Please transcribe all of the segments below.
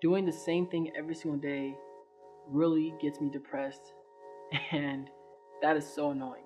Doing the same thing every single day really gets me depressed, and that is so annoying.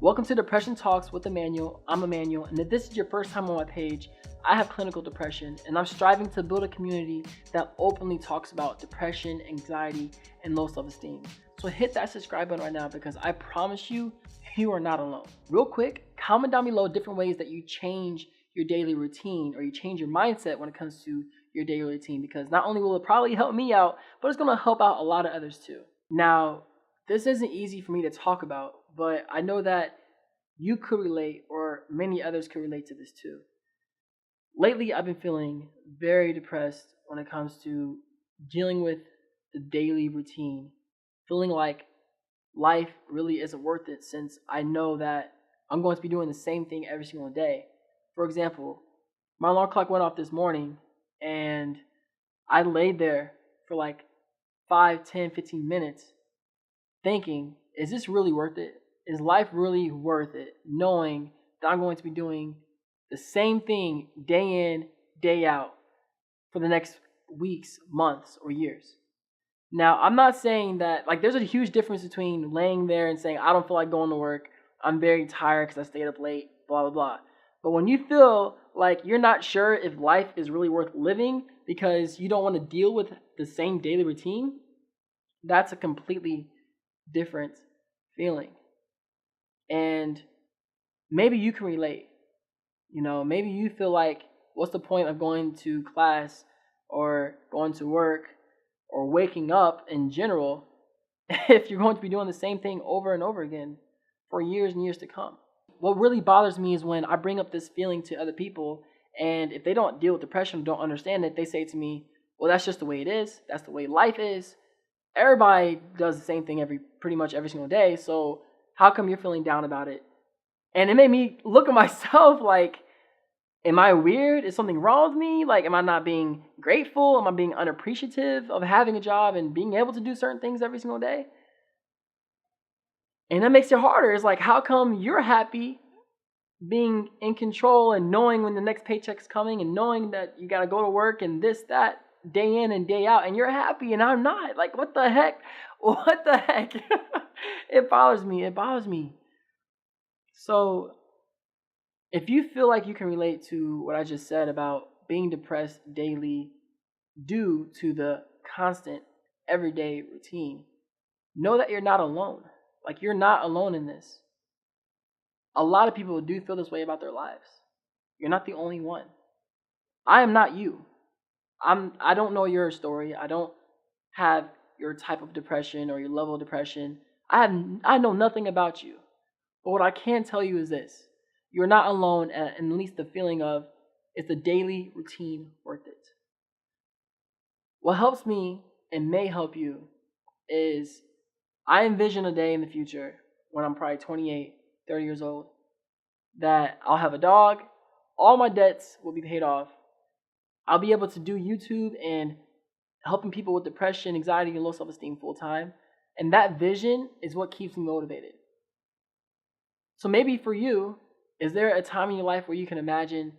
Welcome to Depression Talks with Emmanuel. I'm Emmanuel, and if this is your first time on my page, I have clinical depression, and I'm striving to build a community that openly talks about depression, anxiety, and low self-esteem. So hit that subscribe button right now because I promise you, you are not alone. Real quick, comment down below different ways that you change your daily routine or you change your mindset when it comes to your daily routine, because not only will it probably help me out, but it's going to help out a lot of others too. Now, this isn't easy for me to talk about, but I know that you could relate, or many others could relate to this too. Lately, I've been feeling very depressed when it comes to dealing with the daily routine, feeling like life really isn't worth it since I know that I'm going to be doing the same thing every single day. For example, my alarm clock went off this morning and I laid there for like 5, 10, 15 minutes thinking, is this really worth it? Is life really worth it? Knowing that I'm going to be doing the same thing day in, day out for the next weeks, months, or years. Now, I'm not saying that, like, there's a huge difference between laying there and saying, I don't feel like going to work, I'm very tired because I stayed up late, blah, blah, blah. But when you feel like you're not sure if life is really worth living because you don't want to deal with the same daily routine, that's a completely different feeling. And maybe you can relate. Maybe you feel like, what's the point of going to class or going to work or waking up in general if you're going to be doing the same thing over and over again for years and years to come? What really bothers me is when I bring up this feeling to other people, and if they don't deal with depression, don't understand it, they say to me, well, that's just the way it is. That's the way life is. Everybody does the same thing pretty much every single day, so how come you're feeling down about it? And it made me look at myself like, am I weird? Is something wrong with me? Like, am I not being grateful? Am I being unappreciative of having a job and being able to do certain things every single day? And that makes it harder. It's like, how come you're happy being in control and knowing when the next paycheck's coming and knowing that you got to go to work and this, that, day in and day out, and you're happy and I'm not? Like, what the heck? What the heck? It bothers me. It bothers me. So if you feel like you can relate to what I just said about being depressed daily due to the constant everyday routine, know that you're not alone. Like, you're not alone in this. A lot of people do feel this way about their lives. You're not the only one. I am not you. I don't know your story. I don't have your type of depression or your level of depression. I know nothing about you. But what I can tell you is this: you're not alone, at least the feeling of, is the daily routine worth it? What helps me and may help you is, I envision a day in the future when I'm probably 28, 30 years old, that I'll have a dog, all my debts will be paid off, I'll be able to do YouTube and helping people with depression, anxiety, and low self-esteem full time. And that vision is what keeps me motivated. So maybe for you, is there a time in your life where you can imagine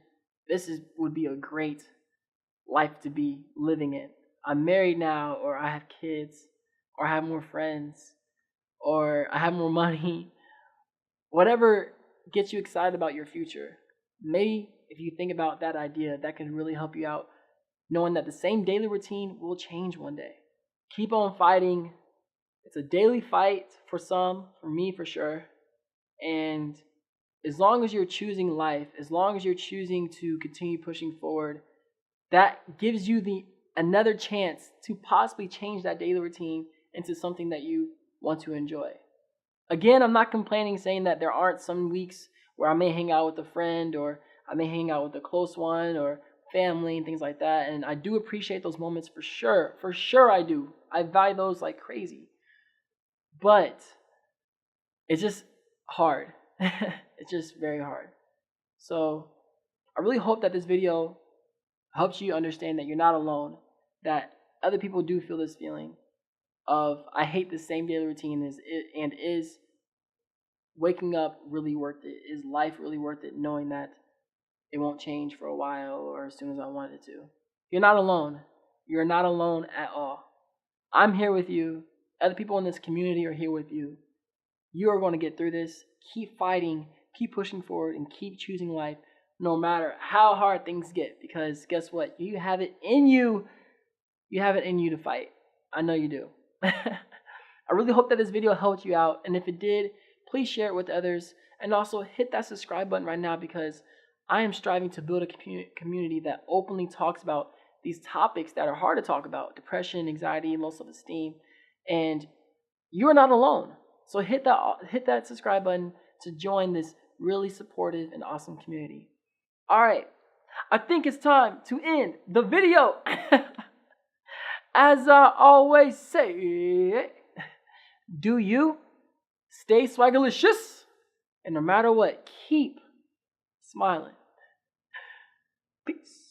would be a great life to be living in? I'm married now, or I have kids, or I have more friends, or I have more money. Whatever gets you excited about your future. Maybe if you think about that idea, that can really help you out, knowing that the same daily routine will change one day. Keep on fighting. It's a daily fight for some, for me for sure. And as long as you're choosing life, as long as you're choosing to continue pushing forward, that gives you another chance to possibly change that daily routine into something that you want to enjoy. Again, I'm not complaining, saying that there aren't some weeks where I may hang out with a friend, or I may hang out with a close one, or family and things like that. And I do appreciate those moments for sure. For sure I do. I value those like crazy. But it's just hard. It's just very hard. So I really hope that this video helps you understand that you're not alone, that other people do feel this feeling of, I hate the same daily routine and is waking up really worth it? Is life really worth it knowing that it won't change for a while or as soon as I want it to? You're not alone. You're not alone at all. I'm here with you. Other people in this community are here with you. You are going to get through this. Keep fighting, keep pushing forward, and keep choosing life no matter how hard things get. Because guess what? You have it in you. You have it in you to fight. I know you do. I really hope that this video helped you out. And if it did, please share it with others. And also hit that subscribe button right now because I am striving to build a community that openly talks about these topics that are hard to talk about. Depression, anxiety, low self-esteem. And you're not alone. So hit that subscribe button to join this really supportive and awesome community. All right. I think it's time to end the video. As I always say, do you stay swagalicious, and no matter what, keep smiling. Peace.